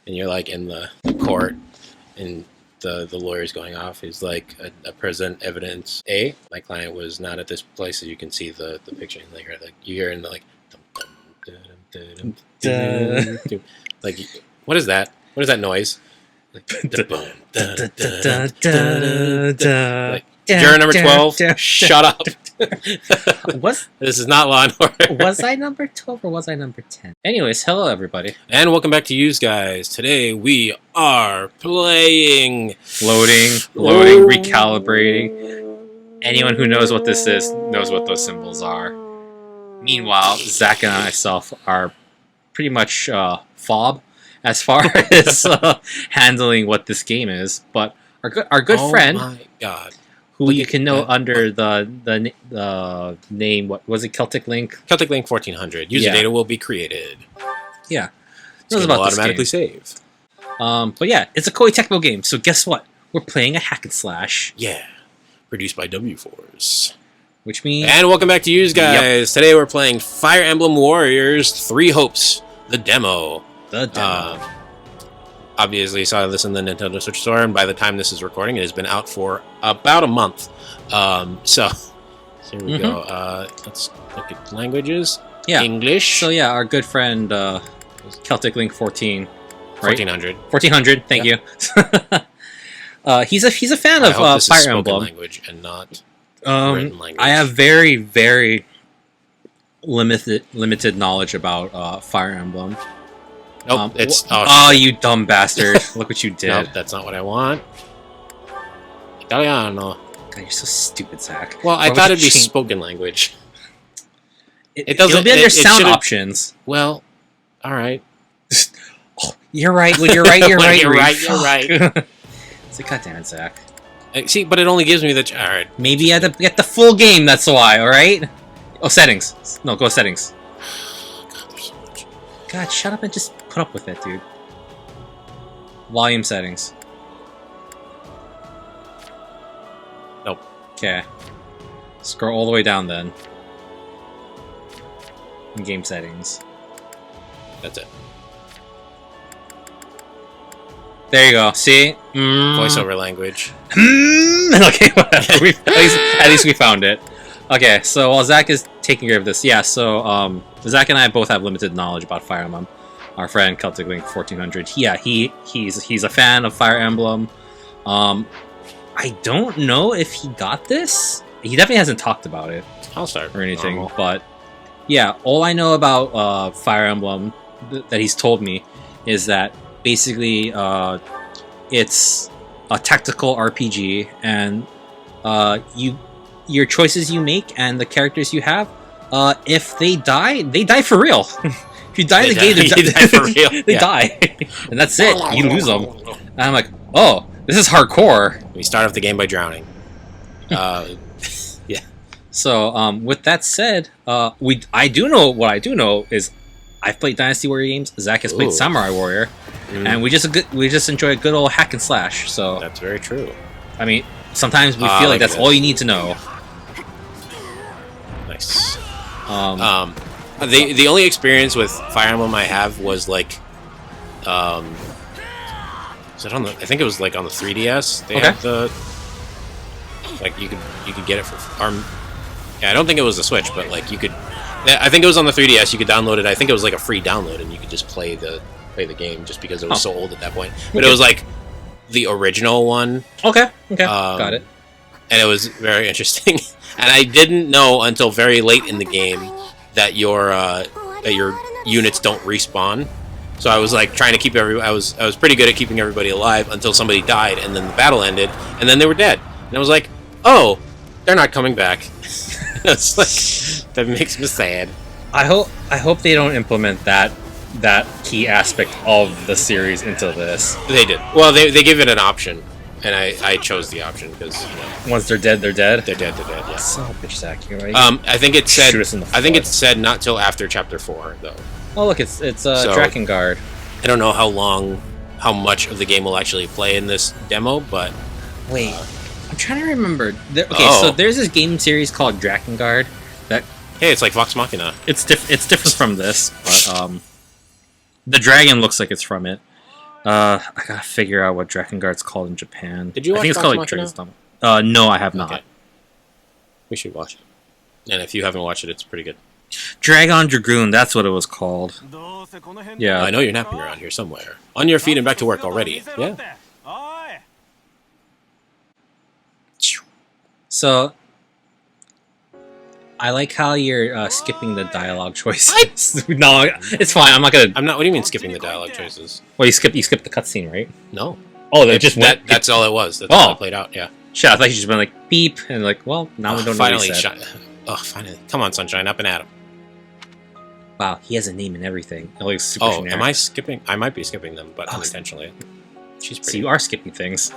and you're like in the court, and the lawyer's going off. He's like, a present evidence A. My client was not at this place, as you can see the picture. And like you hear in the like, like, what is that? What is that noise? Like, like, juror number 12, shut up. This is not Law and Order. Was I number 12 or was I number 10? Anyways, hello everybody. And welcome back to Use Guys. Today we are playing... Loading, recalibrating. Anyone who knows what this is knows what those symbols are. Meanwhile, Zach and myself are pretty much fob as far as handling what this game is. But our good friend... Oh my god. Who you can know under the name, what was it, Celtic Link? Celtic Link 1400. User data will be created. Yeah. It's going to automatically save. But yeah, it's a Koei Tecmo game, so guess what? We're playing a hack and slash. Yeah. Produced by W-Force. Which means... And welcome back to Use Guys. Yep. Today we're playing Fire Emblem Warriors 3 Hopes, the demo. Obviously, you saw this in the Nintendo Switch store, and by the time this is recording, it has been out for about a month. So here we go. Let's look at languages. Yeah. English. So yeah, our good friend Celtic Link 14, right? 1400. 1400. Thank you. He's a fan of Fire Emblem. Language and not written language. I have very limited knowledge about Fire Emblem. Nope, it's... Oh, you dumb bastard. Look what you did. Nope, that's not what I want. Italiano. God, you're so stupid, Zach. Well, I thought it'd be spoken language. It doesn't... It'll be under sound options. Well, alright. Oh, you're right. When you're right, you're right. You're right. It's like, God damn it, Zach. See, but it only gives me the... Alright. Maybe you had to get the full game, that's why, alright? Oh, settings. No, go settings. God, shut up and just put up with it, dude. Volume settings. Nope. Okay. Scroll all the way down then. Game settings. That's it. There you go. See? Voiceover language. Okay, whatever. At least we found it. Okay, so while Zach is taking care of this, yeah, so Zach and I both have limited knowledge about Fire Emblem. Our friend Celtic Link 1400, yeah, he's a fan of Fire Emblem. I don't know if he got this. He definitely hasn't talked about it. I'll start or anything, normal. But yeah, all I know about Fire Emblem that he's told me is that basically it's a tactical RPG, and your choices you make and the characters you have, if they die for real. If you die in the game, they die for real. They die. And that's it. You lose them. And I'm like, oh, this is hardcore. We start off the game by drowning. Yeah. So, with that said, I do know is I've played Dynasty Warrior games, Zach has played Samurai Warrior, and we just enjoy a good old hack and slash. So that's very true. I mean, sometimes we feel like that's all you need to know. Nice. The only experience with Fire Emblem I have was like, is it on the? I think it was like on the 3DS. They had the, like you could get it for ARM. Yeah, I don't think it was the Switch, but like you could. I think it was on the 3DS. You could download it. I think it was like a free download, and you could just play the game just because it was so old at that point. But it was like the original one. Okay, got it. And it was very interesting. And I didn't know until very late in the game that your units don't respawn. So I was like trying to keep I was pretty good at keeping everybody alive until somebody died, and then the battle ended, and then they were dead. And I was like, oh, they're not coming back. It's like, that makes me sad. I hope they don't implement that key aspect of the series into this. They did. Well, they give it an option. And I chose the option because, you know, once they're dead, they're dead. They're dead. Yeah. So bitch, Zach, you're right. I think it said. I think it said not till after chapter 4, though. Oh look, it's Drakengard. I don't know how much of the game will actually play in this demo, but wait, I'm trying to remember. So there's this game series called Drakengard that. Hey, it's like Vox Machina. It's different from this, but the dragon looks like it's from it. I gotta figure out what Drakengard's called in Japan. Did you I watch think it's Vox called like Machina? Dragon's Dogma. No, I have not. Okay. We should watch it. And if you haven't watched it, it's pretty good. Dragon Dragoon, that's what it was called. Yeah. I know you're napping around here somewhere. On your feet and back to work already. Yeah. So, I like how you're skipping the dialogue choices. No, it's fine. I'm not gonna. I'm not. What do you mean skipping the dialogue choices? Well, you skipped the cutscene, right? No. Oh, they just went. That's all it was. That's Oh. all it played out. Yeah. Shit, I thought you just been like beep and like, well, now we don't know what finally he said. finally. Come on, Sunshine, up and at him. Wow, he has a name and everything. Like super Oh, generic. am I skipping? I might be skipping them, but unintentionally. She's So pretty. you are skipping things.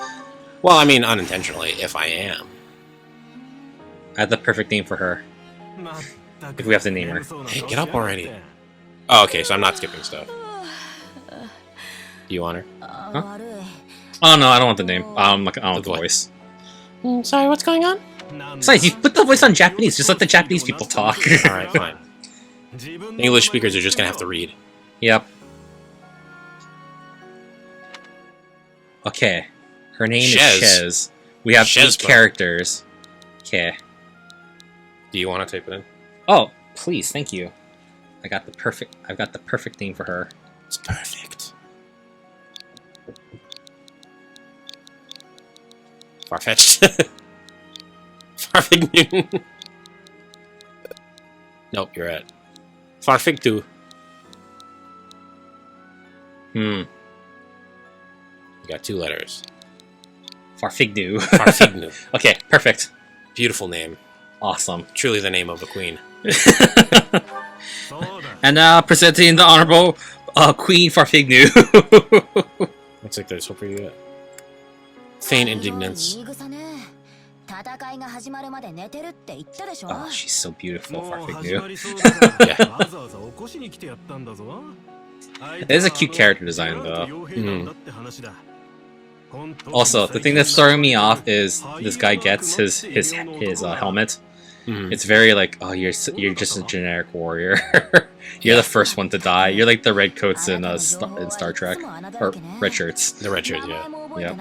Well, I mean, unintentionally, if I am. I have the perfect name for her. If we have to name her. Hey, get up already. Oh, okay, so I'm not skipping stuff. Do you want her? Oh no, I don't want the name. I don't want the what? voice. Sorry, what's going on? Besides, you put the voice on Japanese. Just let the Japanese people talk. Alright, fine. The English speakers are just gonna have to read. Yep. Okay. Her name is Shez. We have 8 Shezpa. characters. Okay. Do you want to type it in? Oh, please, thank you. I've got the perfect name for her. It's perfect. Farfetched. Farfignoon. Nope, you're at Farfigtu. Hmm. You got 2 letters. Farfignu. Farfignu. Okay, perfect. Beautiful name. Awesome. Truly the name of a queen. And now presenting the Honorable Queen Farfignu. Looks like there's hope for you. Feign indignance. Oh, she's so beautiful, Farfignu. It is a cute character design, though. Also, the thing that's throwing me off is this guy gets his helmet. It's very like, oh, you're just a generic warrior. You're the first one to die. You're like the red coats in Star Trek, or red shirts. The red shirts, yeah. Yep.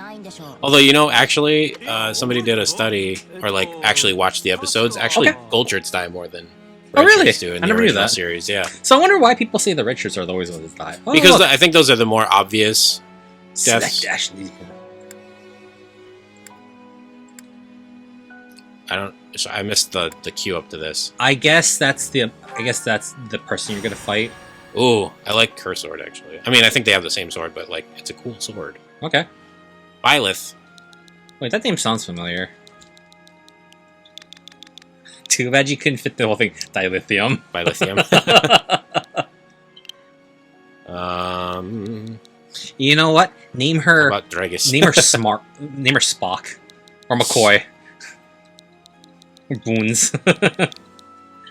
Although, you know, actually, somebody did a study, or like actually watched the episodes. Actually, Okay. gold shirts die more than Oh, red really? shirts do in I the never knew original that. series. Yeah, So I wonder why people say the red shirts are always the ones that die. Oh, because look. I think those are the more obvious deaths. Select Ashley. So I missed the queue up to this. I guess that's the person you're gonna fight. Ooh, I like her sword actually. I mean, I think they have the same sword, but like, it's a cool sword. Okay. Byleth. Wait, that name sounds familiar. Too bad you couldn't fit the whole thing. Dilithium. Bylithium. You know what? Name How her. about Dragus? Name her Smart. Name her Spock, or McCoy. Boons.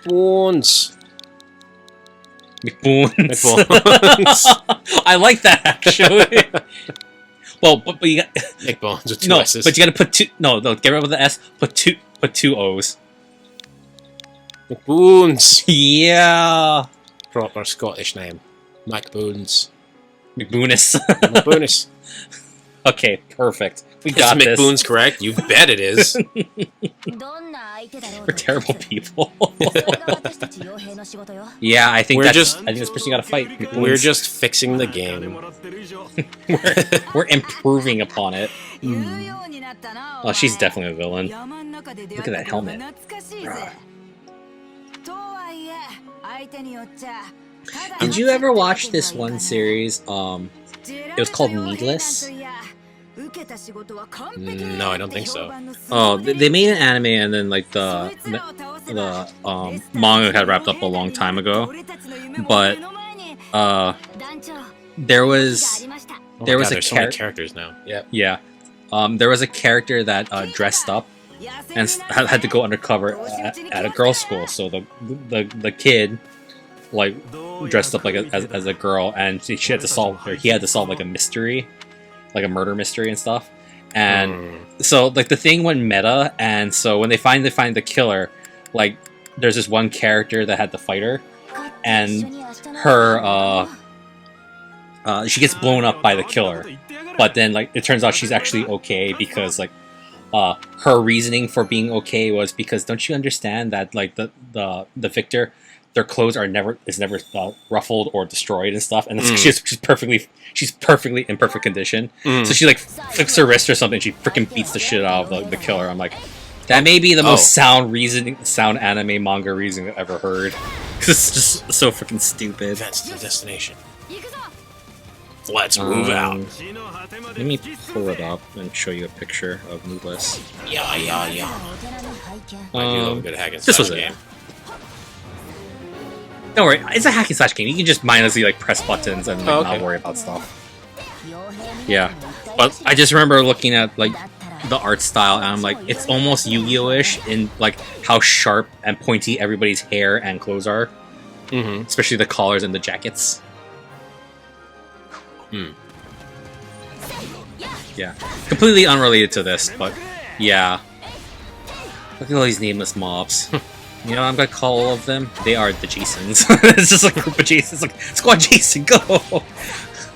Bones. McBoons. McBones. I like that actually. Well, but you got Nick Bones with 2 no, S's. but you got to put 2. No, get rid of the S. Put 2 O's. McBoons. Yeah. Proper Scottish name. McBones. McBoonis. McBoonus. Okay, perfect. We Is got this. McBoon's correct? You bet it is. We're terrible people. Yeah, I think We're this person you gotta fight. McBoons. We're just fixing the game. we're improving upon it. Oh, she's definitely a villain. Look at that helmet. Did you ever watch this one series? It was called Needless. No, I don't think so. Oh, they made an anime, and then like the manga had wrapped up a long time ago. But there was Oh there my was God, a there's so many characters now. Yeah. yeah. There was a character that dressed up and had to go undercover at a girls' school. So the kid like dressed up like as a girl, and he had to solve like a mystery, like a murder mystery and stuff. And so like the thing went meta, and so when they finally find the killer, like there's this one character that had to fight her, and her she gets blown up by the killer, but then like it turns out she's actually okay because like her reasoning for being okay was because don't you understand that like the victor, their clothes are never ruffled or destroyed and stuff, and she's perfectly in perfect condition. So she like flicks her wrist or something. She freaking beats the shit out of the killer. I'm like, that may be the most sound anime manga reasoning I've ever heard. It's just so freaking stupid. That's the destination. Let's move out. Let me pull it up and show you a picture of Moveless. Yeah. I do love a good hack and slash This was game. Don't worry, it's a hack and slash game. You can just mindlessly like press buttons and like, not worry about stuff. Yeah, but I just remember looking at like the art style and I'm like, it's almost Yu-Gi-Oh-ish in like how sharp and pointy everybody's hair and clothes are, especially the collars and the jackets. Yeah, completely unrelated to this, but yeah. Look at all these nameless mobs. You know what I'm gonna call all of them? They are the Jasons. It's just like a group of Jasons. Like, Squad Jason, go!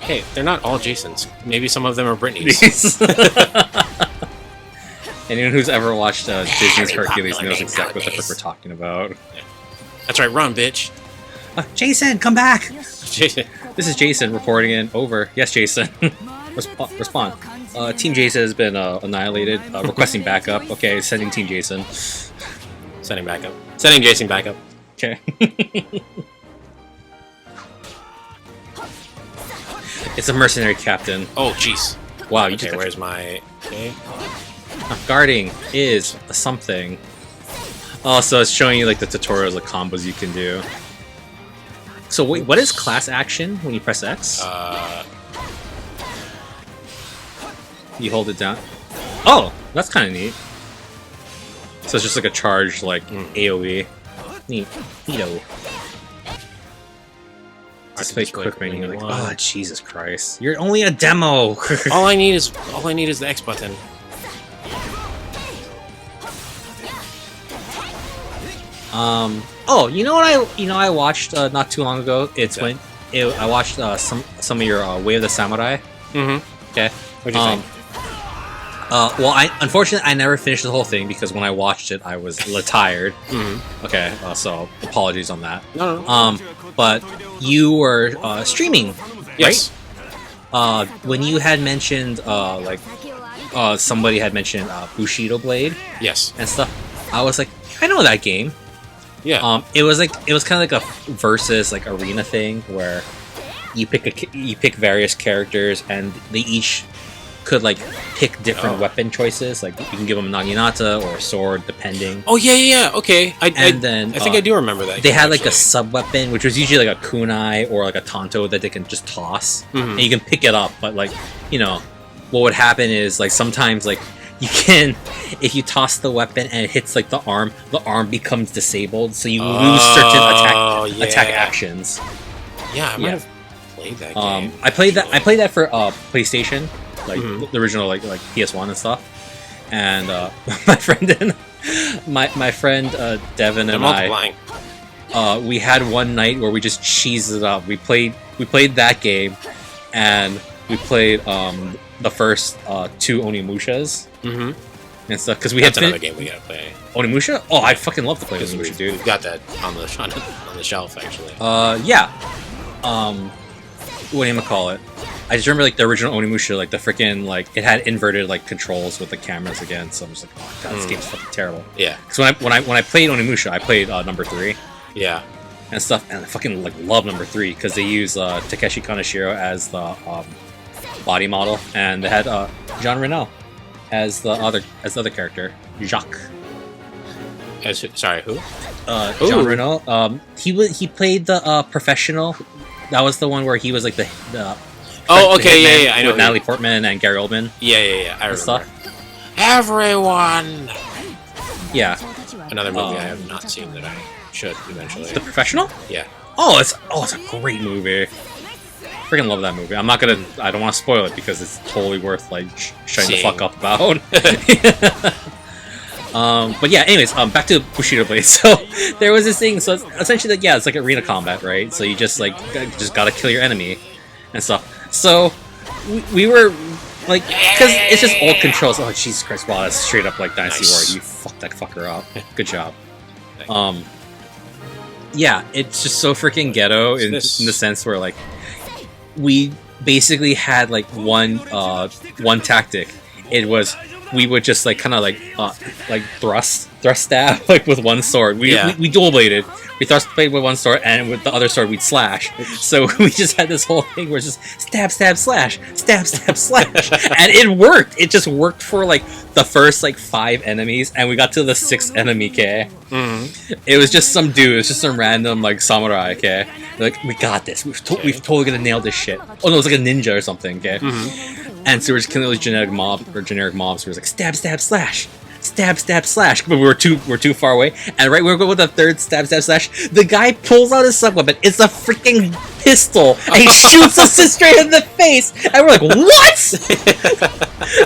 Hey, they're not all Jasons. Maybe some of them are Britneys. Anyone who's ever watched Disney's Hercules knows exactly what the frick we're talking about. Yeah. That's right, run, bitch! Jason, come back! Jason. This is Jason reporting in. Over. Yes, Jason. Respond. Team Jason has been annihilated. Requesting backup. Okay, sending Team Jason. Sending backup. Sending Jason backup. Okay. It's a mercenary captain. Oh, jeez. Wow, you okay, just where's my... Okay. Guarding is something. Oh, so it's showing you like the tutorials, the combos you can do. So wait, what is class action when you press X? You hold it down. Oh, that's kind of neat. So it's just like a charge, like AOE. Neato. Display quick menu. Like, oh Jesus Christ! You're only a demo. all I need is the X button. Oh, you know what I watched not too long ago. I watched some of your Way of the Samurai. Okay. What'd you think? Well, unfortunately I never finished the whole thing because when I watched it I was tired. Okay, so apologies on that. No. But you were streaming, yes. Right? When you had mentioned somebody had mentioned Bushido Blade, Yes. and stuff, I was like, I know that game. Yeah. It was kind of like a versus like arena thing where you pick various characters and they each could like pick different weapon choices. Like you can give them a naginata or a sword, depending. Oh yeah. Okay. Then I think I do remember that. They had like a sub weapon, which was usually like a kunai or like a tanto that they can just toss, and you can pick it up. But like what would happen is like sometimes like you can, if you toss the weapon and it hits like the arm becomes disabled, so you lose certain attack actions. Yeah, I might have played that game. I played that for PlayStation. Like the original, like PS1 and stuff, and my friend Devin and I, we had one night where we just cheesed it up. We played that game, and we played the first two Onimushas and stuff because That's another game we gotta play. Onimusha. Oh, I fucking love to play Onimusha, dude. We've got that on the shelf actually. Yeah. What do you call it? I just remember like the original Onimusha, like the freaking like it had inverted like controls with the cameras again. So I'm just like, oh god, this game's fucking terrible. Yeah. Because when I played Onimusha, I played number 3. Yeah. And stuff, and I fucking like love number 3 because they use Takeshi Kaneshiro as the body model, and they had Jean Reno as the other character, Jacques. Sorry, who? Jean Reno. He played the professional. That was the one where he was like the oh, okay, yeah, I know. With Natalie Portman and Gary Oldman. Yeah, I remember. Stuff. Everyone! Yeah. Another movie I have not seen that I should eventually. The Professional? Yeah. Oh, it's a great movie. Freaking love that movie. I don't want to spoil it because it's totally worth like shutting the fuck up about. But yeah, anyways, back to Bushido Blade. So there was this thing. So it's essentially like it's like arena combat, right? So you just gotta kill your enemy and stuff. So we were like, because it's just old controls. Oh Jesus Christ! Wow, that's straight up like Dynasty Nice. War. You fucked that fucker up. Good job. Yeah, it's just so freaking ghetto in the sense where like we basically had like one tactic. It was we would just like kind of like thrust stab like with one sword. We dual bladed. We thrust blade with one sword, and with the other sword we'd slash. So we just had this whole thing where it's just stab, stab, slash, stab, stab, slash, and it worked. It just worked for like the first like 5 enemies, and we got to the 6th enemy. Okay, it was just some dude. It was just some random like samurai. Okay, like we got this. We've totally gonna nail this shit. Oh no, it was like a ninja or something. Okay, and so we're just killing those generic mobs. So it was like stab, stab, slash. Stab, stab, slash. But we're too far away. And right, we're going with the 3rd stab, stab, slash. The guy pulls out his sub weapon. It's a freaking pistol, and he shoots us straight in the face. And we're like, what?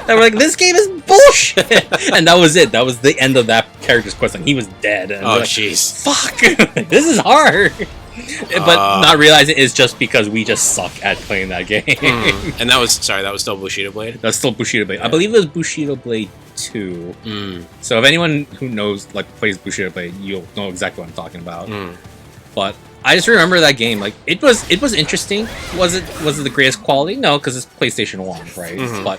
And we're like, this game is bullshit. And that was it. That was the end of that character's quest. Like, he was dead. And oh jeez. Like, fuck. This is hard. But not realizing it's just because we just suck at playing that game. And that was still Bushido Blade? That's still Bushido Blade. I believe it was Bushido Blade 2. So if anyone who knows like plays Bushido Blade, you'll know exactly what I'm talking about. But I just remember that game. Like it was interesting. Was it the greatest quality? No, because it's PlayStation 1, right? But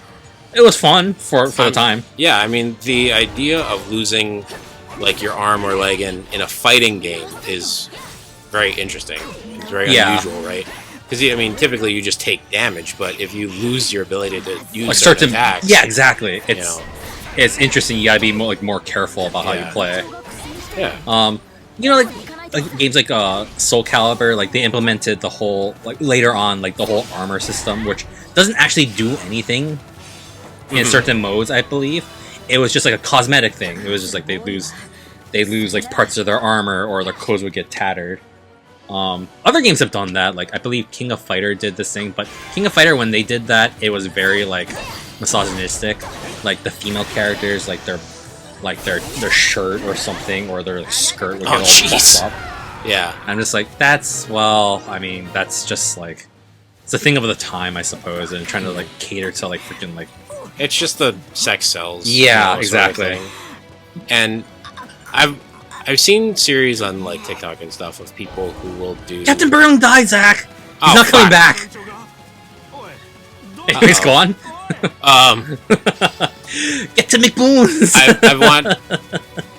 it was fun for the time. Yeah, I mean the idea of losing like your arm or leg in a fighting game is very interesting. It's very unusual, right? Because I mean, typically you just take damage, but if you lose your ability to use certain attacks, yeah, exactly. It's interesting. You gotta be more careful about how you play. Yeah. You know, like games like Soul Calibur, like they implemented the whole like later on like the whole armor system, which doesn't actually do anything in certain modes. I believe it was just like a cosmetic thing. It was just like they lose like parts of their armor or their clothes would get tattered. Other games have done that. Like I believe King of Fighter did this thing, but King of Fighter when they did that, it was very like misogynistic. Like the female characters, like their shirt or something or their like, skirt would get all fucked up. Yeah, I'm just like I mean that's just like it's a thing of the time, I suppose, and trying to like cater to like freaking like it's just the sex sells. Yeah, exactly. Sort of and I've seen series on like TikTok and stuff of people who will do. Captain Burnham died, Zach. He's not coming back. He's gone. Get to McBoons.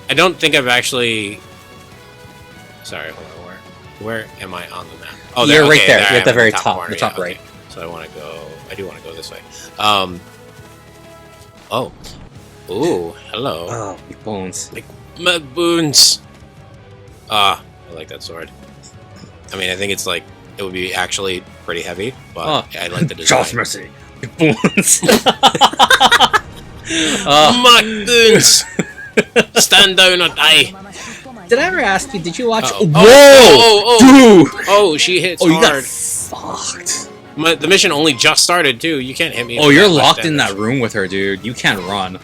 I don't think I've actually. Sorry, hold on. Where am I on the map? Oh, you're right there. You're at the very top. Corner, the top right. Okay. So I do want to go this way. Ooh, hello. Oh, McBoons. McBoons. I like that sword. I mean, I think it's like it would be actually pretty heavy, but I like the design. Joss Mercy. McBoons. McBoons. Stand down or die. Did I ever ask you? Did you watch? Whoa! Dude! Oh, she hits hard. You got fucked. The mission only just started too. You can't hit me. Oh, you're locked in that room with her, dude. You can't run.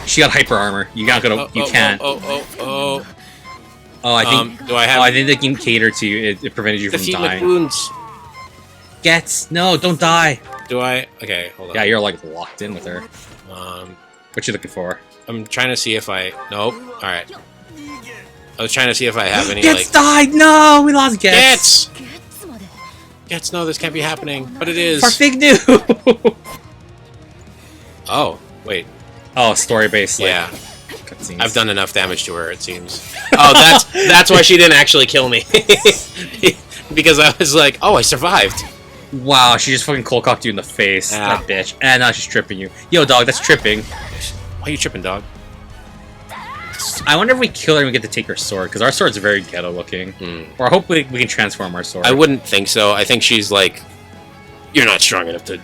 She got hyper armor. You gotta go. You can't. Oh, I think. Do I have? Oh, I think they can cater to you. It prevented you from dying. McBoons. No, don't die. Do I? Okay, hold on. Yeah, you're like locked in with her. What you looking for? I'm trying to see if I. Nope. All right. I was trying to see if I have any. Gets died. No, we lost Gets. Gets. No, this can't be happening, but it is. Farfig knew. Oh, wait. Oh, story-based. Like, yeah. Cutscenes. I've done enough damage to her, it seems. Oh, that's why she didn't actually kill me. Because I was like, oh, I survived. Wow, she just fucking cold cocked you in the face, that bitch. And now she's tripping you. Yo, dog, that's tripping. Why are you tripping, dog? I wonder if we kill her and we get to take her sword, because our sword's very ghetto looking. Or hopefully we can transform our sword. I wouldn't think so. I think she's like, you're not strong enough to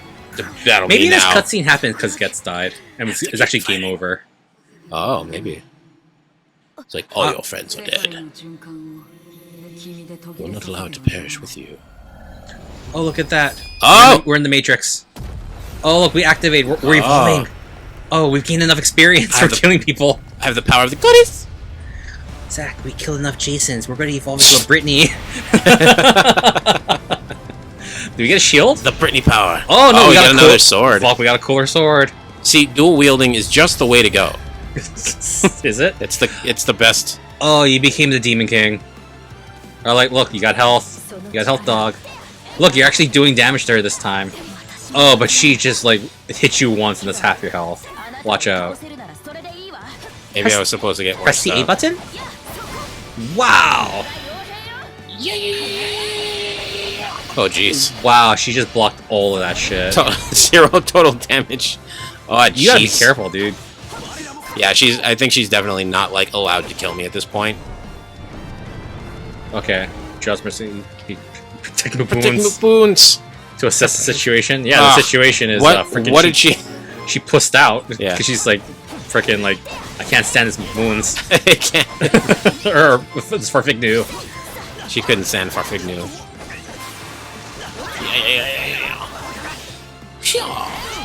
battle me now. Maybe this cutscene happened because Gets died, and it's actually game over. Oh, maybe. It's like, all your friends are dead. You're not allowed to perish with you. Oh, look at that. Oh! We're in the Matrix. Oh, look, we activate. We're evolving. Oh, we've gained enough experience for killing people. I have the power of the goddess. Zach, we killed enough Jasons. We're going to evolve into a Brittany. Do we get a shield? The Britney power. Oh no, we we got a another sword. Fuck, we got a cooler sword. See, dual wielding is just the way to go. Is it? It's the best. Oh, you became the Demon King. Or like, look, you got health. You got health, dog. Look, you're actually doing damage to her this time. Oh, but she just like hit you once and that's half your health. Watch out. Maybe I was supposed to get more Press the A stuff. button? Wow! Oh jeez. Wow, she just blocked all of that shit. Zero total damage. Oh, You gotta be jeez. careful, dude. Yeah, I think she's definitely not like allowed to kill me at this point. Okay, just missing. Protecting the Protecting boons the boons. to assess the situation. Yeah, the situation is freaking. What did she? She pussed out because Yeah. she's like, freaking like, I can't stand this boons. I can't. Or it's for fig new. She couldn't stand Farfignu.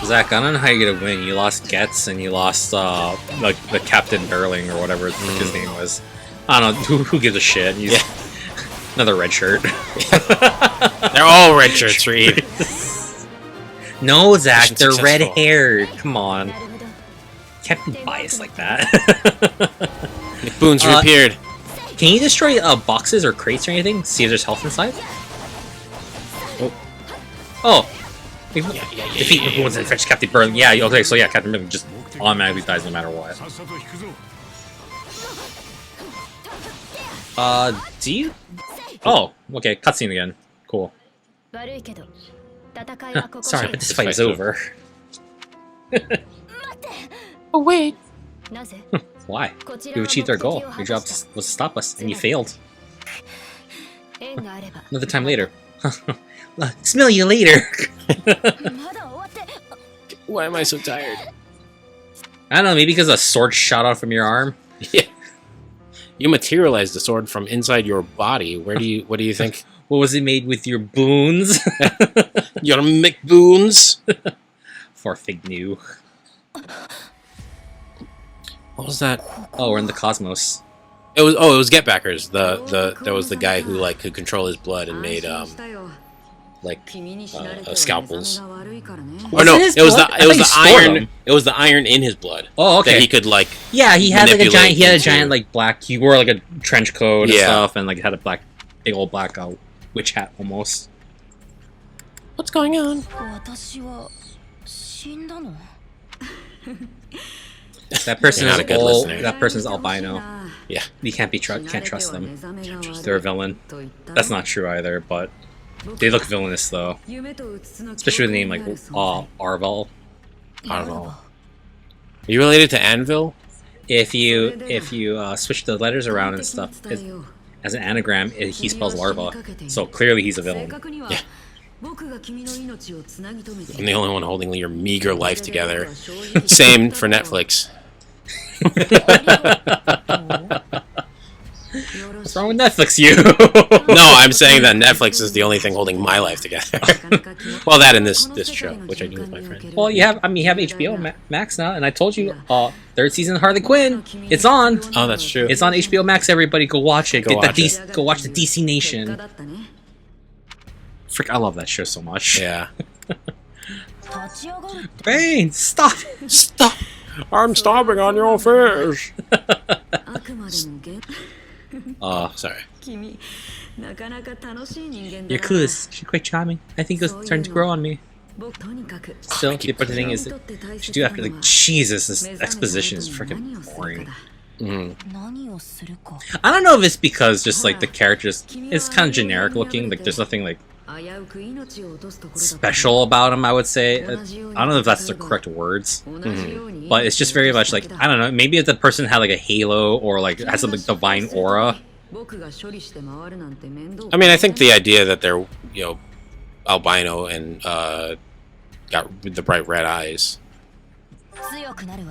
Zach, I don't know how you're gonna win. You lost Getz and you lost like the Captain Darling or whatever his name was. I don't know who gives a shit. He's another red shirt. They're all red shirts, Reed. No, Zach, they're Successful. red haired. Come on, can't be biased like that. Boons reappeared. Can you destroy boxes or crates or anything? See if there's health inside. Oh. Defeat the boons and fetch Captain Burling. Yeah, okay, so yeah, Captain Burling just automatically dies no matter what. Do you? Oh, okay, cutscene again. Cool. Sorry, but this fight is over. Oh wait. Why? We've achieved our goal. Your job was to stop us, and you failed. Another time later. Smell you later! Why am I so tired? I don't know, maybe because a sword shot out from your arm? Yeah. You materialized the sword from inside your body. What do you think? What was it made with your boons? Your McBoons? For fig new. What was that? Oh, we're in the cosmos. It was Getbackers. That was the guy who like could control his blood and made scalpels. Or no, his it was blood? I the thought he stored iron. them. It was the iron in his blood. Oh, okay. That he could like. Yeah, he had like a giant. He had a manipulate giant into- like black. He wore like a trench coat and Yeah. stuff, and like had a big old black witch hat almost. What's going on? That person You're is not a good all. listener. That person's albino. Yeah. You can't trust them. They're a villain. That's not true either, but they look villainous though. Especially with a name like Arvel. Arvel. Are you related to Anvil? If you switch the letters around and stuff, as an anagram, he spells larva. So clearly he's a villain. Yeah. I'm the only one holding your meager life together. Same for Netflix. What's wrong with Netflix, you? No, I'm saying that Netflix is the only thing holding my life together. Well, that and this show, which I do with my friend. Well, you have HBO Max now, and I told you, third season of Harley Quinn, it's on. Oh, that's true. It's on HBO Max. Everybody, go watch it. Go watch it. Go watch the DC Nation. Frick, I love that show so much. Yeah. Bane, stop! Stop! I'm stomping on your face. Sorry. Yakuza, she's quite charming. I think it's starting to grow on me. Still, the important thing is that she do after Jesus, this exposition is freaking boring. I don't know if it's because just like the characters, it's kind of generic looking. Like there's nothing like special about him. I would say. I don't know if that's the correct words, but it's just very much like I don't know. Maybe if the person had like a halo or like has some like divine aura. I mean, I think the idea that they're albino and got the bright red eyes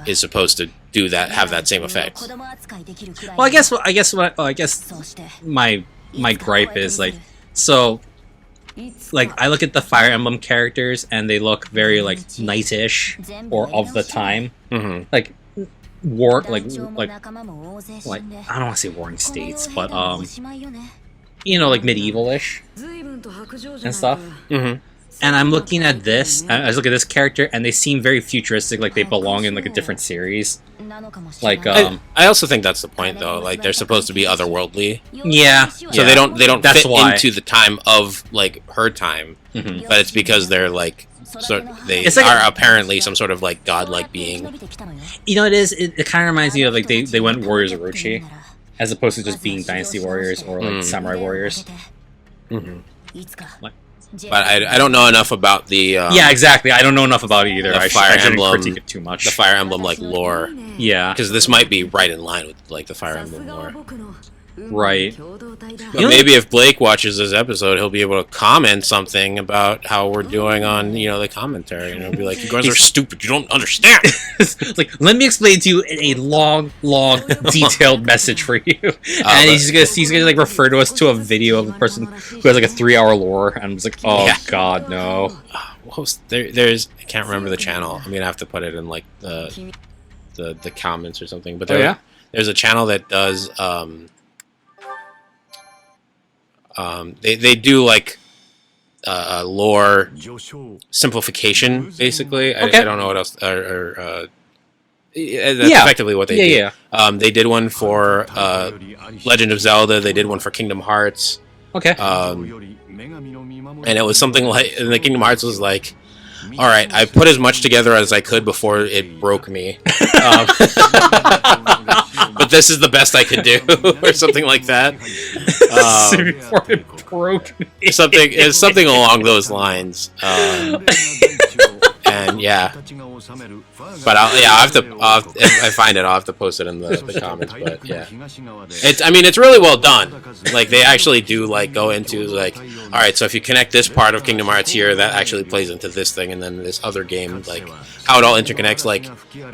is supposed to do that, have that same effect. Well, I guess my gripe is like so. Like I look at the Fire Emblem characters and they look very like knightish or of the time, like war, like I don't want to say warring states, but like medieval-ish and stuff. Mm-hmm. And I'm looking at this. I look at this character, and they seem very futuristic, like they belong in like a different series. Like, I also think that's the point, though. Like, they're supposed to be otherworldly, yeah. so they don't That's fit why. into the time of like her time. Mhm. But it's because they're like, they It's like are apparently some sort of like godlike being. It is. It kind of reminds me of like they went Warriors of Orochi, as opposed to just being Dynasty Warriors or like Samurai Warriors. Mm-hmm. Like, But I don't know enough about the yeah, exactly. I don't know enough about it either. the I Fire shouldn't Emblem- critique it too much. the Fire Emblem like lore, Yeah, because this might be right in line with like the Fire Emblem lore. right. But maybe if Blake watches this episode, he'll be able to comment something about how we're doing on the commentary, and he'll be like, "You guys are stupid. You don't understand." It's like, let me explain to you in a long, detailed message for you. And he's gonna like refer to us to a video of a person who has like a 3-hour lore, and I'm just like, oh Yeah. god, no. There's I can't remember the channel. I'm gonna have to put it in like the comments or something. But Oh, yeah? there's a channel that does they do like lore simplification, basically. Okay. I don't know what else that's Yeah. effectively what they do. Yeah. They did one for Legend of Zelda. They did one for Kingdom Hearts. Okay. And it was something like, and the Kingdom Hearts was like, all right, I put as much together as I could before it broke me. But this is the best I could do, or something like that. Before it broke me. It's something along those lines. And yeah, but I'll have to. If I find it, I'll have to post it in the comments. But yeah, it's really well done. Like, they actually do like go into like, all right, so if you connect this part of Kingdom Hearts here, that actually plays into this thing, and then this other game, like how it all interconnects. Like,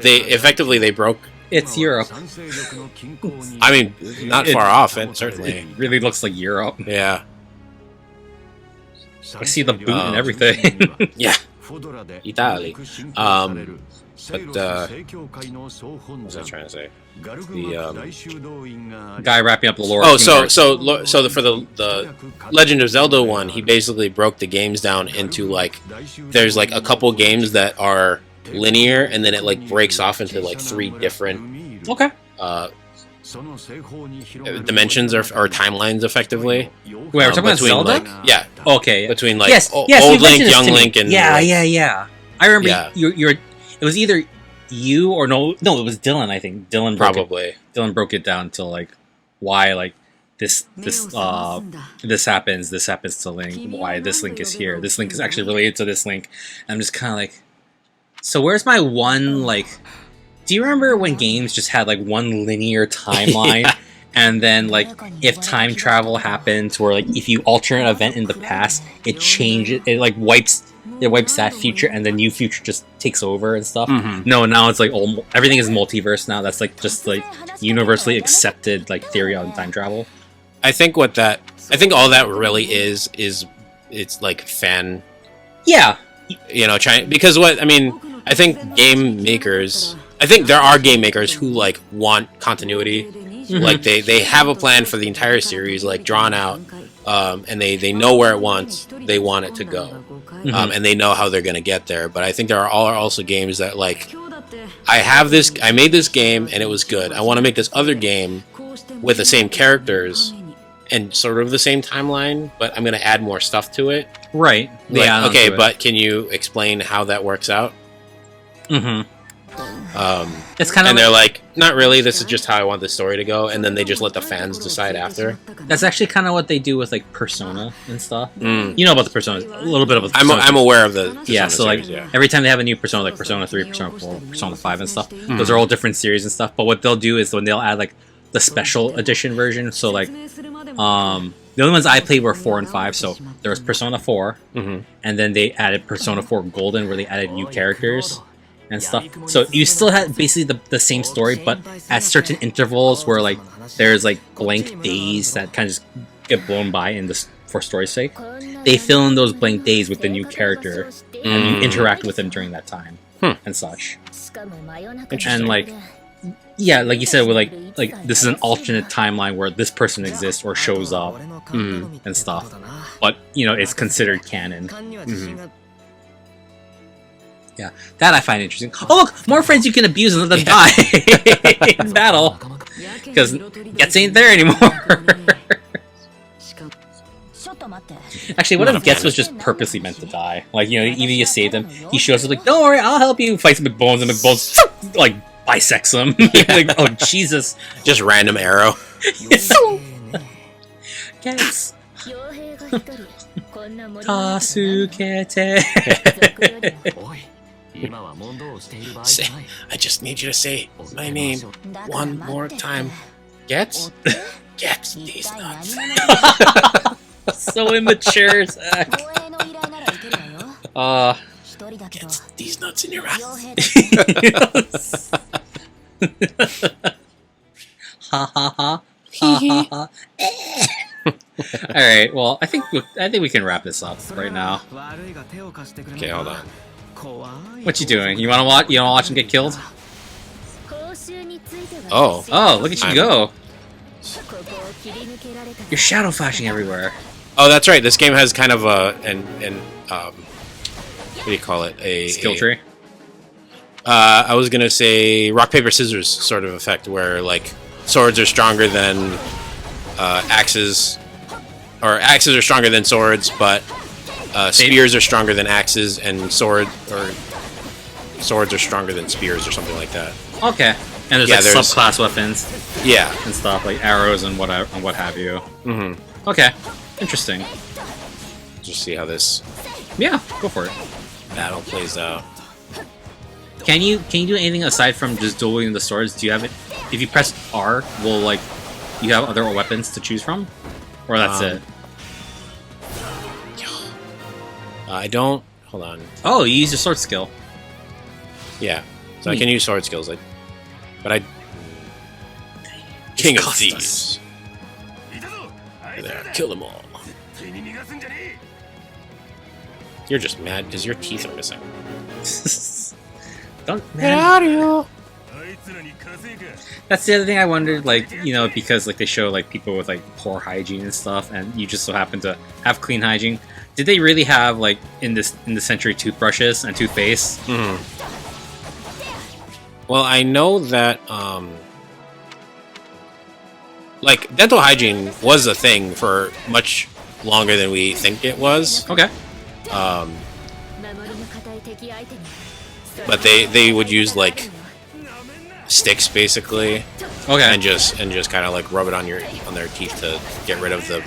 they broke. It's Europe. I mean, not far off, it certainly. It really looks like Europe. Yeah. I see the boot and everything. Yeah. Italy. But what was I trying to say? The Guy wrapping up the lore. oh, of so Kingdom so for the Legend of Zelda one, he basically broke the games down into like, there's like a couple games that are linear, and then it like breaks off into like 3 different Hearts. Okay. dimensions or timelines, effectively. Wait, we're talking about between, Zelda? like, yeah, Okay. between like yes, old you Link, mentioned this young to me. Link, and yeah, like, yeah. I remember Yeah. you're. It was either you or no, it was Dylan. I think Dylan probably. broke it down to like why like this happens to Link, why this Link is here, this Link is actually related to this Link. And I'm just kind of like, so where's my one, like, do you remember when games just had like one linear timeline? Yeah. And then, like, if time travel happens, where like if you alter an event in the past, it changes, it like wipes that future, and the new future just takes over and stuff. Mhm. No, now it's like everything is multiverse now. That's like just like universally accepted like theory on time travel. I think all that really is it's like fan, Yeah, trying, because I think game makers, I think there are game makers who like want continuity. Mhm. Like they have a plan for the entire series, like drawn out, and they know where they want it to go, and they know how they're gonna get there. But I think there are also games that like, I made this game and it was good. I want to make this other game with the same characters and sort of the same timeline, but I'm gonna add more stuff to it. right. Like, Yeah. okay, but can you explain how that works out? Mm-hmm. It's kind of And they're like, not really. This is just how I want the story to go, and then they just let the fans decide after. that's actually kind of what they do with like Persona and stuff. Mm. You know about the Persona, a little bit of the I'm Persona. aware of the Yeah, Persona so like series, yeah. every time they have a new Persona, like Persona 3, Persona 4, Persona 5 and stuff, those are all different series and stuff. But what they'll do is when they'll add like the special edition version, so like the only ones I played were 4 and 5, so there was Persona 4, Mhm. and then they added Persona 4 Golden where they added new characters and stuff. So you still had basically the same story, but at certain intervals where like there's like blank days that kind of just get blown by in this for story's sake, they fill in those blank days with the new character, and you interact with them during that time and such. Interesting. And like, Yeah, like you said, with like this is an alternate timeline where this person exists or shows up and stuff, but you know it's considered canon. Yeah, that I find interesting. Oh look, more friends you can abuse and let them die in battle because Gets ain't there anymore. Actually, what if Gets was just purposely meant to die? Like, you know, even you save him, he shows up like, don't worry, I'll help you. Fights McBones, and McBones, like, bisects him. Like, oh, Jesus. Just random arrow. Gets. Tasukete. I just need you to say my name one more time. Gets? Gets these nuts. So immature, Zach. Gets these nuts in your mouth. Ha ha ha. Ha ha ha. Alright, well, I think we can wrap this up right now. Okay, hold on. What you doing? You wanna watch him get killed? Oh, Look at you go. You're shadow flashing everywhere. Oh, that's right. This game has kind of what do you call it? A Skill tree. I was gonna say rock paper scissors sort of effect, where like swords are stronger than axes, or axes are stronger than swords, but spears are stronger than axes, and swords are stronger than spears, or something like that. Okay. And there's subclass weapons. Yeah. And stuff like arrows and what have you. Mm-hmm. Okay. Interesting. Just see how this Yeah, go for it. battle plays out. Can you do anything aside from just dueling the swords? Do you have it? If you press R, will like you have other weapons to choose from, or that's it? I don't. Hold on. Oh, you use your sword skill. Yeah. So I can use sword skills, but I. King of Thieves. There, kill them all. You're just mad because your teeth are missing. Don't Get out of here! That's the other thing I wondered, like, you know, because like they show like people with like poor hygiene and stuff, and you just so happen to have clean hygiene. Did they really have like in the century toothbrushes and toothpaste? Mm-hmm. Well, I know that like dental hygiene was a thing for much longer than we think it was. Okay. But they would use like sticks basically, Okay. and just kind of like rub it on their teeth to get rid of the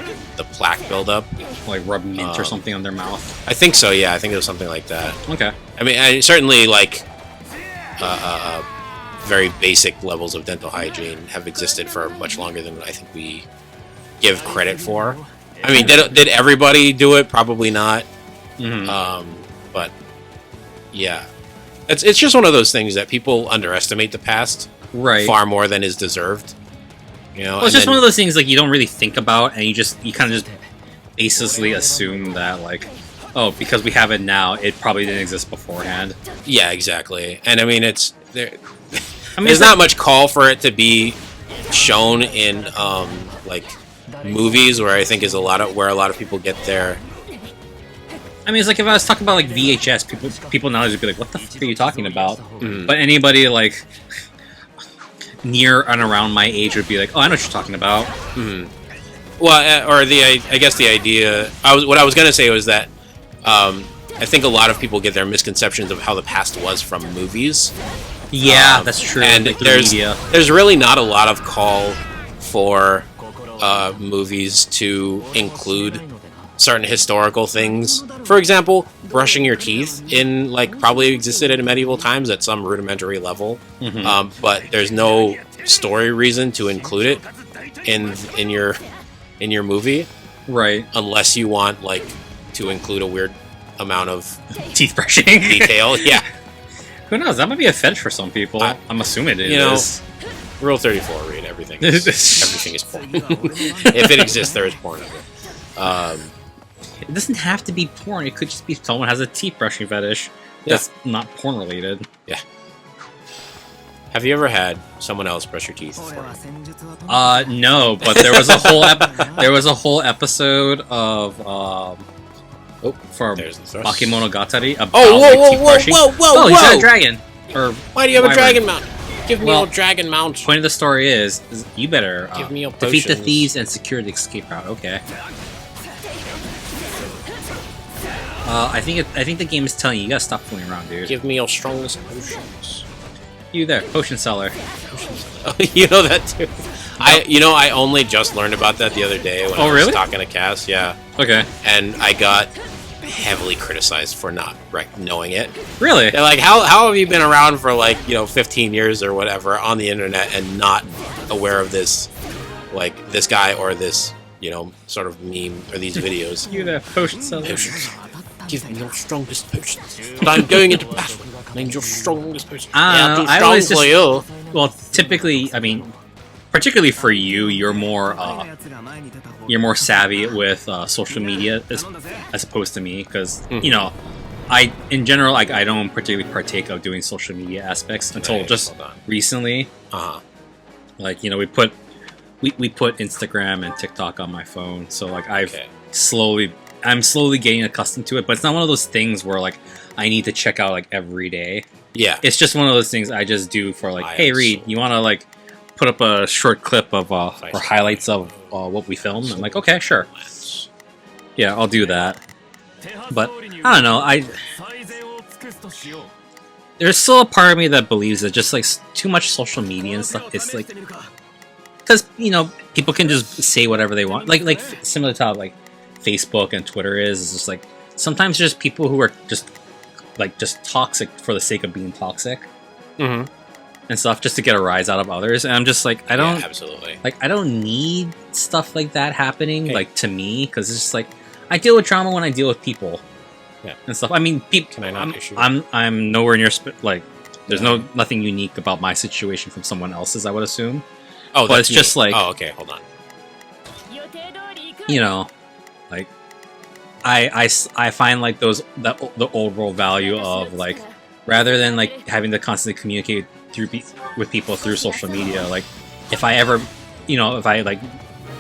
plaque buildup. Like rub mint or something on their mouth. I think so. Yeah, I think it was something like that. Okay. I mean, certainly like very basic levels of dental hygiene have existed for much longer than I think we give credit for. I mean, did everybody do it? Probably not. Mm-hmm. But yeah, it's just one of those things that people underestimate the past Right. far more than is deserved. You know, Well, it's just one of those things like you don't really think about, and you kind of just baselessly assume that like, oh, because we have it now, it probably didn't exist beforehand. Yeah, exactly. And I mean, it's there. I mean, There's not much call for it to be shown in like movies, where I think is where a lot of people get their. I mean, it's like if I was talking about like VHS, people nowadays would be like, "What the fuck are you talking about?" Mm. But anybody like near and around my age would be like, "Oh, I know what you're talking about." Mm. Well, or I guess the idea. What I was gonna say was that I think a lot of people get their misconceptions of how the past was from movies. Yeah, that's true. And like there's really not a lot of call for movies to include certain historical things. For example, brushing your teeth in like probably existed in medieval times at some rudimentary level, but there's no story reason to include it in your movie, right? Unless you want like to include a weird amount of teeth brushing detail. Yeah. Who knows? That might be a fetish for some people. I'm assuming it is. Rule 34, read everything. Everything is porn. If it exists, there is porn of it. It doesn't have to be porn. It could just be someone has a teeth brushing fetish that's not porn related. Yeah. Have you ever had someone else brush your teeth for you? No, but there was a whole there was a whole episode of for There's the thrust. Bakemonogatari about Oh, whoa, like, whoa, teeth whoa, brushing. whoa, whoa, Oh, he's got a whoa! dragon. Or Why do you have a wyvern. dragon mount? Give me Well, your dragon mount. Point of the story is you better Give me your defeat the potions. thieves and secure the escape route. Okay. I think the game is telling you you gotta stop fooling around, dude. Give me your strongest potions. You there, potion seller. Oh, you know that too. I only just learned about that the other day when I was really? talking to Cass. Yeah, Okay. and I got heavily criticized for not knowing it. Really? They're like, how have you been around for 15 years or whatever on the internet and not aware of this, like this guy or this sort of meme or these videos? You there, potion seller. Potions. Give me your strongest potions. But I'm going into battle. I need your strongest potions. I don't know, I always for just- you. Well, typically, I mean, particularly for you, you're more savvy with social media as opposed to me, because in general, like I don't particularly partake of doing social media aspects until just Hold on. recently. Like we put Instagram and TikTok on my phone, so like I'm slowly getting accustomed to it, but it's not one of those things where like I need to check out like every day. Yeah. It's just one of those things I just do for like, hey Reed, you want to like put up a short clip of or highlights of what we filmed? I'm like, okay, sure. Yeah, I'll do that. But I don't know. There's still a part of me that believes that just like too much social media and stuff. It's like because people can just say whatever they want. Like similar to how like Facebook and Twitter is. It's just like sometimes just people who are just toxic for the sake of being toxic. Mm-hmm. And stuff just to get a rise out of others, and I'm just like I don't absolutely I don't need stuff like that happening like to me, because it's just like I deal with drama when I deal with people, and stuff. I mean, Can I not issue? I'm nowhere near there's nothing unique about my situation from someone else's, I would assume. Oh, but it's just like okay, hold on. Like I find like the overall value of like rather than like having to constantly communicate with people through social media, like if I ever if I like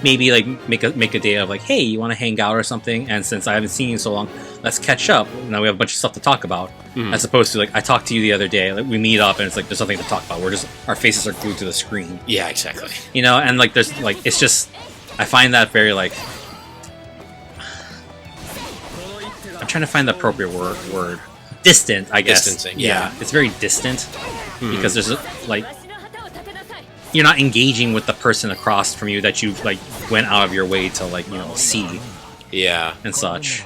maybe like make a day of like, hey, you want to hang out or something, and since I haven't seen you in so long, let's catch up. Now we have a bunch of stuff to talk about, as opposed to like I talked to you the other day, like we meet up and it's like there's nothing to talk about, we're just our faces are glued to the screen. Yeah, exactly. And like there's like it's just I find that very like I'm trying to find the appropriate word. Distant, I guess. Distancing, yeah. It's very distant because there's like you're not engaging with the person across from you that you like went out of your way to like see and such.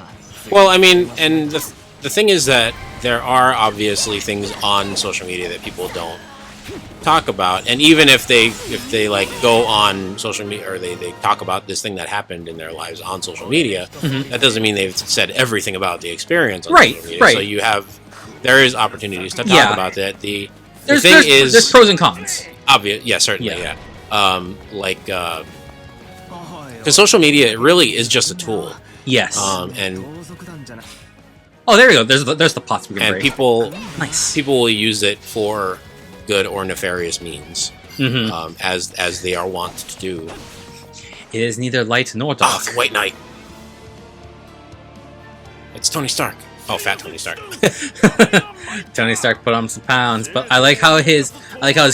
Well, I mean, and the thing is that there are obviously things on social media that people don't talk about, and even if they like go on social media or they talk about this thing that happened in their lives on social media, that doesn't mean they've said everything about the experience on social media. Right. So there is opportunities to talk about that. The thing is, there's pros and cons. Obvious, yeah, certainly, yeah. Because social media, it really is just a tool. Yes. And there you go. There's the pots we can break. people Nice. people will use it for good or nefarious means, as they are wont to do. It is neither light nor dark. Oh, the White Knight. It's Tony Stark. Oh, fat Tony Stark. Tony Stark put on some pounds, but I like how his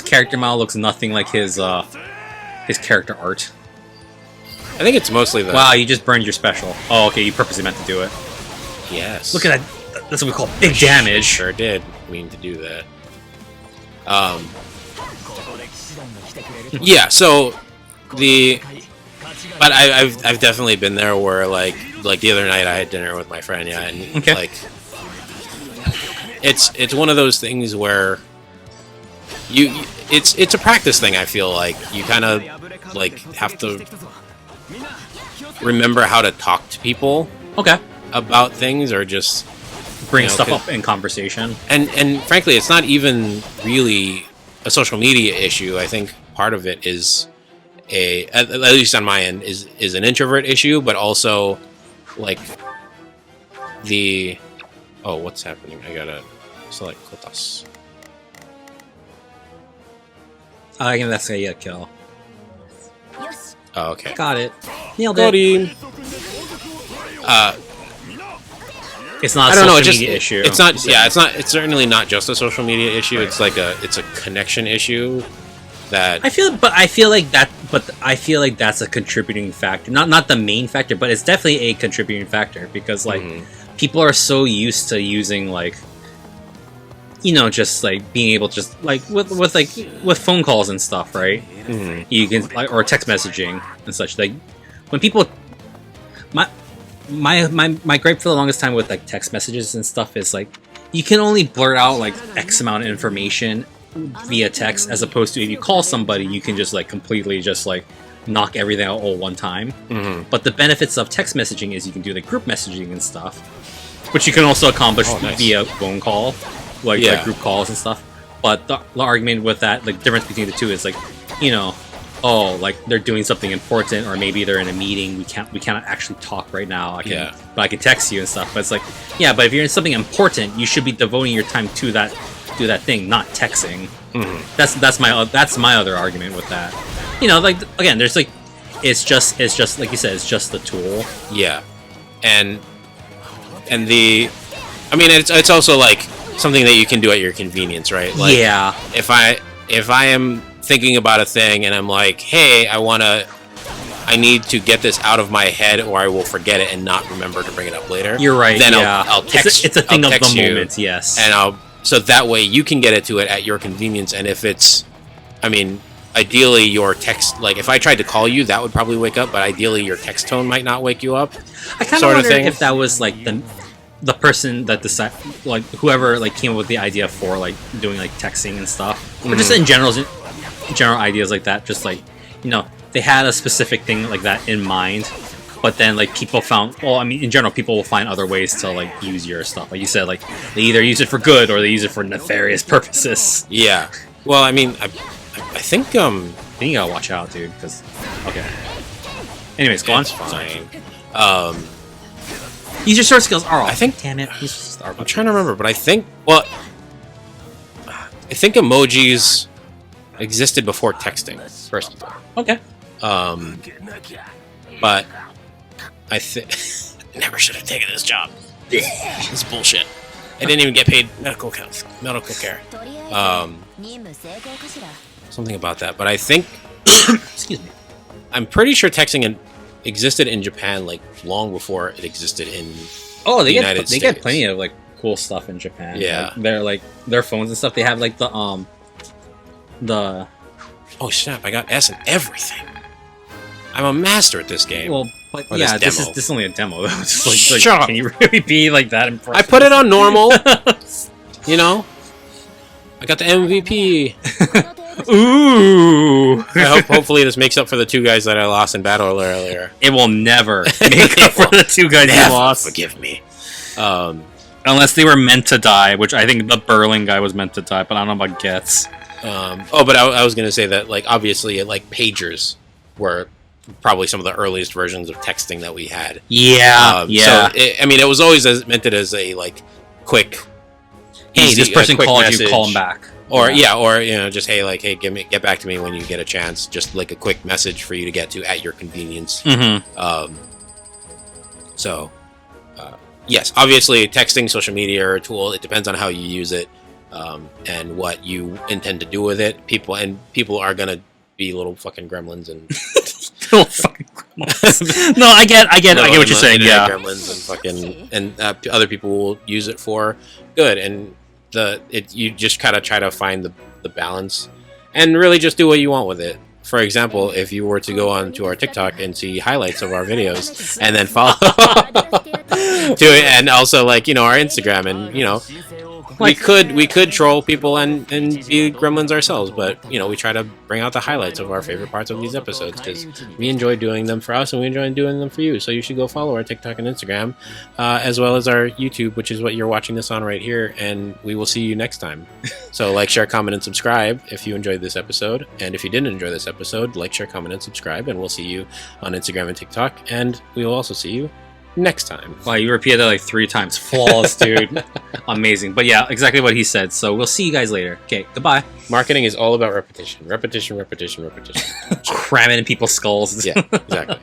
character model looks nothing like his character art. I think it's mostly the. Wow, you just burned your special. Oh, okay, you purposely meant to do it. Yes. Look at that. That's what we call big damage. Sure did mean to do that. Yeah. So but I've definitely been there where like the other night I had dinner with my friend, and like it's one of those things where it's a practice thing. I feel like you kind of like have to remember how to talk to people about things, or just bring stuff up in conversation. And frankly, it's not even really a social media issue. I think part of it is at least on my end is an introvert issue, but also like what's happening? I gotta select Kotas. I think that's a kill. Oh, okay. Got it. Nailed Got it. him. It's not a I don't know. social It's just media issue. It's not. Yeah, it's not. It's certainly not just a social media issue. It's like it's a connection issue. That I feel like that's a contributing factor. Not the main factor, but it's definitely a contributing factor because like people are so used to using like, you know, just like being able to just like with phone calls and stuff, right? You can like, or text messaging and such. Like when people, my gripe for the longest time with like text messages and stuff is like you can only blurt out like X amount of information via text, as opposed to if you call somebody, you can just like completely just like knock everything out all one time. But the benefits of text messaging is you can do the group messaging and stuff, which you can also accomplish via phone call, like group calls and stuff. But the argument with that, the difference between the two is like, you know, oh, like they're doing something important, or maybe they're in a meeting. We cannot actually talk right now. But I can text you and stuff. But it's like, yeah, but if you're in something important, you should be devoting your time to that thing, not texting. That's my other argument with that. You know, like again, there's like, it's just like you said, it's just the tool. Yeah, and the, I mean, it's also like something that you can do at your convenience, right? Like, yeah. If I am thinking about a thing and I'm like, hey, I need to get this out of my head, or I will forget it and not remember to bring it up later. You're right. Then yeah. I'll text. It's a thing of the you, moment. Yes. And so that way you can get it to it at your convenience. And if it's, I mean, ideally your text, like if I tried to call you, that would probably wake up, but ideally your text tone might not wake you up. I kind of wonder if that was like the person that decided, like whoever like came up with the idea for like doing like texting and stuff, or just in general ideas like that. Just like, you know, they had a specific thing like that in mind, but then like people found, well, I mean, in general, people will find other ways to like use your stuff. Like you said, like they either use it for good or they use it for nefarious purposes. Yeah. Well, I mean, I think you gotta watch out, dude. Because okay. Anyways, go on. Fine. Use your search skills. Oh, I think. Damn it. I'm trying to remember, but I think. Well, I think emojis existed before texting. First of all. Okay. But I think never should have taken this job. This bullshit. I didn't even get paid medical care. Something about that, but I think. Excuse me. I'm pretty sure texting existed in Japan like long before it existed in the United States. They get plenty of like cool stuff in Japan. Yeah, like their phones and stuff. They have like the oh snap! I got S in everything. I'm a master at this game. Well, but yeah, this is only a demo though. Just like, Shut up. Can you really be like that impressive? I put it on normal. You know, I got the MVP. Ooh! Hopefully this makes up for the two guys that I lost in battle earlier. It will never make up for the two guys you lost. Forgive me. Unless they were meant to die, which I think the Berlin guy was meant to die, but I don't know about Getz. But I was going to say that, like, obviously, like, pagers were probably some of the earliest versions of texting that we had. Yeah, yeah. So, it was always meant as a, like, quick... Hey, this person called message. You, call him back. Or, or, you know, just, hey, like, hey, get back to me when you get a chance. Just, like, a quick message for you to get to at your convenience. Mm-hmm. Yes, obviously, texting, social media, or a tool, it depends on how you use it, and what you intend to do with it. People are going to be little fucking gremlins and... little fucking gremlins. No, I get what you're saying, yeah. Gremlins and other people will use it for good, and you just kind of try to find the balance and really just do what you want with it. For example, if you were to go on to our TikTok and see highlights of our videos and then follow to it, and also like, you know, our Instagram, and you know, we could troll people and be gremlins ourselves, but you know, we try to bring out the highlights of our favorite parts of these episodes because we enjoy doing them for us and we enjoy doing them for you. So you should go follow our TikTok and Instagram, as well as our YouTube, which is what you're watching this on right here, and we will see you next time. So like, share, comment, and subscribe if you enjoyed this episode, and if you didn't enjoy this episode, like, share, comment, and subscribe, and we'll see you on Instagram and TikTok, and we will also see you next time. Wow, you repeated that like 3 times. Flawless, dude. Amazing. But yeah, exactly what he said. So we'll see you guys later. Okay, goodbye. Marketing is all about repetition. Repetition. Cram it in people's skulls. Yeah, exactly.